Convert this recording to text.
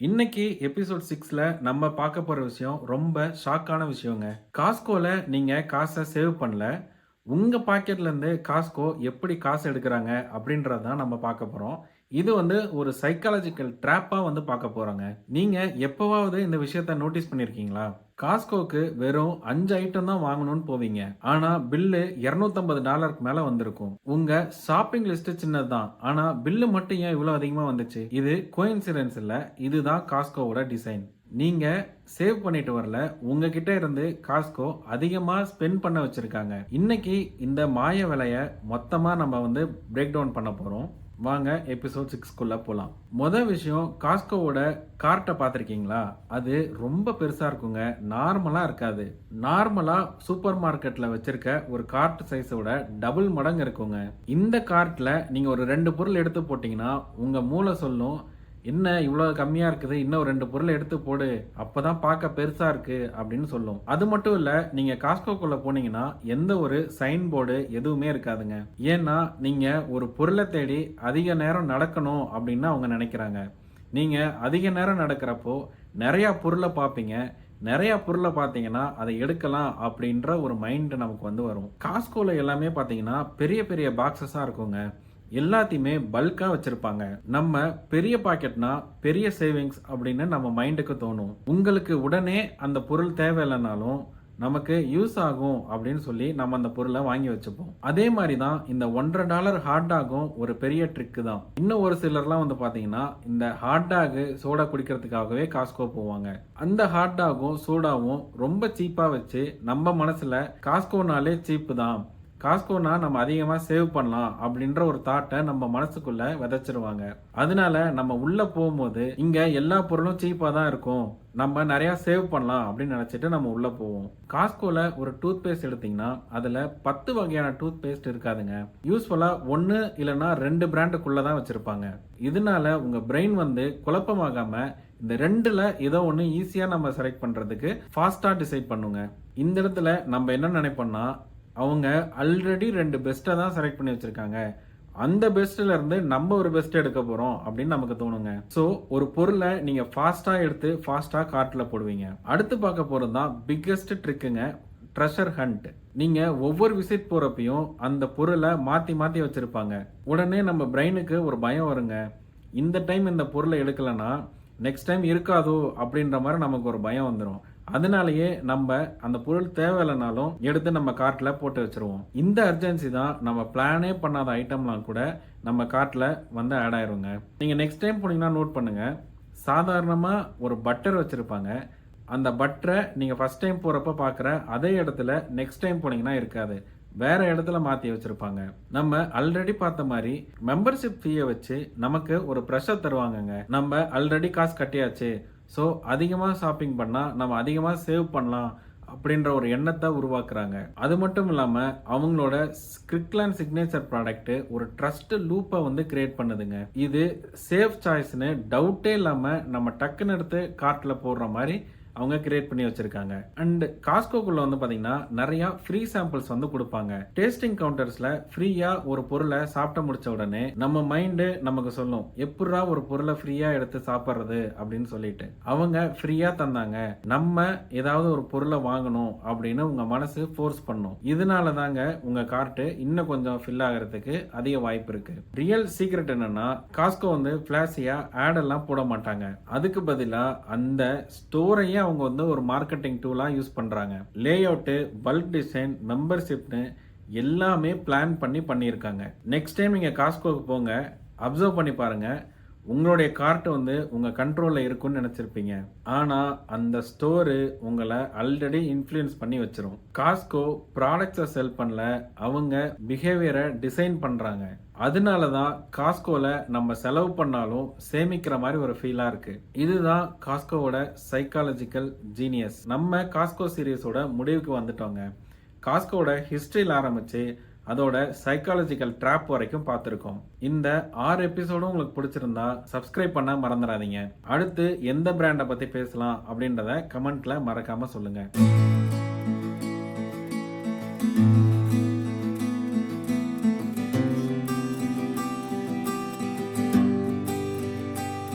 இன்னைக்கு எபிசோட் 6ல நம்ம பார்க்க போற விஷயம் ரொம்ப ஷாக்கான விஷயங்க. காஸ்கோல நீங்க காச சேவ் பண்ணல. உங்க பாக்கெட்ல இருந்து காஸ்கோ எப்படி காசு எடுக்குறாங்க அப்படின்றத தான் நம்ம பார்க்க போறோம். இது வந்து ஒரு சைக்காலஜிக்கல் ட்ராப்பா வந்து பார்க்க போறோங்க. நீங்க எப்பவாவது இந்த விஷயத்த நோட்டீஸ் பண்ணியிருக்கீங்களா? காஸ்கோக்கு வெறும் 5 ஐட்டம் தான் வாங்கணும்னு போவீங்க. ஆனா பில்லு $250 மேல வந்திருக்கும். உங்க ஷாப்பிங் லிஸ்ட் சின்னது தான். ஆனா பில்லு மட்டும் ஏன் இவ்வளவு அதிகமா வந்துச்சு? இது கோஇன்சிடென்ஸ் இல்ல. இதுதான் காஸ்கோவோட டிசைன். நீங்க சேவ் பண்ணிட்டு வரல. உங்ககிட்ட இருந்து காஸ்கோ அதிகமா ஸ்பெண்ட் பண்ண வச்சிருக்காங்க. இன்னைக்கு இந்த மாய விலைய மொத்தமா நம்ம வந்து பிரேக் டவுன் பண்ண போறோம். வாங்க எபிசோட் 6க்குள்ள போலாம். விஷயம் காஸ்கோவோட கார்ட்டை பார்த்துருக்கீங்களா? அது ரொம்ப பெருசா இருக்குங்க. நார்மலா இருக்காது. நார்மலா சூப்பர் மார்க்கெட்ல வச்சிருக்க ஒரு கார்ட் சைஸோட டபுள் மடங்கு இருக்குங்க. இந்த கார்ட்ல நீங்க ஒரு 2 பொருள் எடுத்து போட்டீங்கன்னா உங்க மூளை சொல்லும், என்ன இவ்வளோ கம்மியா இருக்குது, இன்னும் 2 பொருள் எடுத்து போடு, அப்பதான் பார்க்க பெருசா இருக்கு அப்படின்னு சொல்லும். அது மட்டும் இல்ல, நீங்க காஸ்கோக்குள்ள போனீங்கன்னா எந்த ஒரு சைன் போர்டு எதுவுமே இருக்காதுங்க. ஏன்னா நீங்க ஒரு பொருளை தேடி அதிக நேரம் நடக்கணும் அப்படின்னு அவங்க நினைக்கிறாங்க. நீங்க அதிக நேரம் நடக்கிறப்போ நிறைய பொருளை பார்ப்பீங்க. நிறைய பொருளை பார்த்தீங்கன்னா அதை எடுக்கலாம் அப்படின்ற ஒரு மைண்ட் நமக்கு வந்து வரும். காஸ்கோல எல்லாமே பார்த்தீங்கன்னா பெரிய பெரிய பாக்ஸஸா இருக்குங்க. எல்லாத்தையுமே பல்கா வச்சிருப்பாங்க. நம்ம பெரிய பாக்கெட்னா பெரிய சேவிங்ஸ் அப்படின்னு நம்ம மைண்டுக்கு தோணும். உங்களுக்கு உடனே அந்த பொருள் தேவையில்லைனாலும் நமக்கு யூஸ் ஆகும் அப்படின்னு சொல்லி நம்ம அந்த பொருளை வாங்கி வச்சுப்போம். அதே மாதிரி தான் இந்த $1.5 ஹாட் டாகும் ஒரு பெரிய ட்ரிக்கு தான். இன்னும் ஒரு சிலர்லாம் வந்து பாத்தீங்கன்னா இந்த ஹாட் டாக் சோடா குடிக்கிறதுக்காகவே காஸ்கோ போவாங்க. அந்த ஹாட் டாகும் சோடாவும் ரொம்ப சீப்பா வச்சு நம்ம மனசுல காஸ்கோனாலே சீப்பு தான், காஸ்கோனா நம்ம அதிகமாக சேவ் பண்ணலாம் அப்படின்ற ஒரு தாட்டை நம்ம மனசுக்குள்ள விதைச்சிருவாங்க. அதனால நம்ம உள்ள போகும்போது இங்க எல்லா பொருளும் சீப்பா தான் இருக்கும், நம்ம நிறைய சேவ் பண்ணலாம் அப்படின்னு நினைச்சிட்டு நம்ம உள்ள போவோம். காஸ்கோல ஒரு டூத் பேஸ்ட் எடுத்தீங்கன்னா அதுல 10 வகையான டூத் பேஸ்ட் இருக்காதுங்க. யூஸ்ஃபுல்லா 1 இல்லைன்னா 2 பிராண்டுக்குள்ள தான் வச்சிருப்பாங்க. இதனால உங்க பிரெயின் வந்து குழப்பமாகாம இந்த 2ல ஏதோ ஒன்று ஈஸியா நம்ம செலக்ட் பண்றதுக்கு ஃபாஸ்டா டிசைட் பண்ணுங்க. இந்த இடத்துல நம்ம என்ன நினைப்போம்னா, அவங்க ஆல்ரெடி 2 பெஸ்ட்டை தான் செலக்ட் பண்ணி வச்சிருக்காங்க, அந்த பெஸ்ட்ல இருந்து நம்ம ஒரு பெஸ்ட் எடுக்க போறோம் அப்படின்னு நமக்கு தோணுங்க. ஸோ ஒரு பொருளை நீங்க ஃபாஸ்டா எடுத்து ஃபாஸ்டா கார்ட்ல போடுவீங்க. அடுத்து பார்க்க போறது தான் பிக்கெஸ்ட் ட்ரிக்குங்க, ட்ரெஷர் ஹண்ட். நீங்க ஒவ்வொரு விசிட் போறப்பையும் அந்த பொருளை மாத்தி மாத்தி வச்சிருப்பாங்க. உடனே நம்ம பிரெயினுக்கு ஒரு பயம் வருங்க. இந்த டைம் இந்த பொருளை எடுக்கலன்னா நெக்ஸ்ட் டைம் இருக்காதோ அப்படின்ற மாதிரி நமக்கு ஒரு பயம் வந்துடும். அதனாலயே நம்ம அந்த பொருள் தேவையில்லைனாலும் எடுத்து நம்ம கார்ட்ல போட்டு வச்சிருவோம். இந்த அர்ஜென்சி தான் நம்ம பிளானே பண்ணாத ஐட்டம்லாம் கூட நம்ம கார்ட்ல வந்து ஆட் ஆயிருங்க. நீங்க நெக்ஸ்ட் டைம் போனீங்கன்னா நோட் பண்ணுங்க, சாதாரணமா ஒரு பட்டர் வச்சிருப்பாங்க. அந்த பட்டரை நீங்க ஃபர்ஸ்ட் டைம் போறப்ப பாக்குற அதே இடத்துல நெக்ஸ்ட் டைம் போனீங்கன்னா இருக்காது, வேற இடத்துல மாத்தி வச்சிருப்பாங்க. நம்ம ஆல்ரெடி பார்த்த மாதிரி மெம்பர்ஷிப் ஃபீயை வச்சு நமக்கு ஒரு ப்ரெஷர் தருவாங்கங்க. நம்ம ஆல்ரெடி காசு கட்டியாச்சு, ஸோ அதிகமாக ஷாப்பிங் பண்ணால் நம்ம அதிகமாக சேவ் பண்ணலாம் அப்படின்ற ஒரு எண்ணத்தை உருவாக்குறாங்க. அது மட்டும் இல்லாமல் அவங்களோட ஸ்கிரிக்லாண்ட் சிக்னேச்சர் ப்ராடக்ட் ஒரு ட்ரஸ்ட் லூப்பை வந்து கிரியேட் பண்ணுதுங்க. இது சேஃப் சாய்ஸ்னு டவுட்டே இல்லாமல் நம்ம டக்குன்னு எடுத்து கார்ட்டில் போடுற மாதிரி அவங்க கிரியேட் பண்ணி வச்சிருக்காங்க. அண்ட் காஸ்கோக்குள்ள வந்து பாத்தீங்கன்னா நிறைய ஃப்ரீ சாம்பிள்ஸ் வந்து கொடுப்பாங்க. டேஸ்டிங் கவுண்டர்ஸ்ல ஃப்ரீயா ஒரு பொருளை சாப்பிட்ட முடிச்ச உடனே நம்ம மைண்டு நமக்கு சொல்லும், எப்படா ஒரு பொருளை ஃப்ரீயா எடுத்து சாப்பிட்றது அப்படின்னு சொல்லிட்டு. அவங்க ஃப்ரீயா தந்தாங்க, நம்ம ஏதாவது ஒரு பொருளை வாங்கணும் அப்படின்னு உங்க மனசு ஃபோர்ஸ் பண்ணும். இதனால தாங்க உங்க கார்ட்டு இன்னும் கொஞ்சம் ஃபில் ஆகிறதுக்கு அதிக வாய்ப்பு இருக்கு. ரியல் சீக்ரெட் என்னன்னா, காஸ்கோ வந்து பிளாசியா ஆட் எல்லாம் போட மாட்டாங்க. அதுக்கு பதிலா அந்த ஸ்டோரையே அவங்க வந்து ஒரு மார்க்கெட்டிங் டூலா யூஸ் பண்றாங்க. லே அவுட், பல்க் டிசைன், மெம்பர்ஷிப்னு எல்லாமே பிளான் பண்ணி பண்ணியிருக்காங்க. நெக்ஸ்ட் டைம் நீங்க காஸ்கோக்கு போங்க, அப்சர்வ் பண்ணி பாருங்க, உங்களுடைய கார்ட் வந்து உங்க கண்ட்ரோல்ல இருக்கும்னு நினைச்சிருப்பீங்க. ஆனா அந்த ஸ்டோரு உங்களை ஆல்ரெடி இன்ஃப்ளூயன்ஸ் பண்ணி வச்சிரும். காஸ்கோ ப்ராடக்ட்ஸை செல் பண்ணல, அவங்க பிஹேவியரை டிசைன் பண்றாங்க. அதனாலதான் காஸ்கோல நம்ம செலவு பண்ணாலும் சேமிக்கிற மாதிரி ஒரு ஃபீலா இருக்கு. இதுதான் காஸ்கோவோட சைக்காலஜிக்கல் ஜீனியஸ். நம்ம காஸ்கோ சீரியஸோட முடிவுக்கு வந்துட்டோங்க. காஸ்கோவோட ஹிஸ்டரியில் ஆரம்பிச்சு அதோட சைக்காலஜிக்கல் ட்ராப் வரைக்கும் பார்த்துருக்கோம். இந்த 6 எபிசோடும் உங்களுக்கு பிடிச்சிருந்தா சப்ஸ்கிரைப் பண்ண மறந்துடாதீங்க. அடுத்து எந்த பிராண்டை பத்தி பேசலாம் அப்படின்றத கமெண்ட்ல மறக்காம சொல்லுங்க.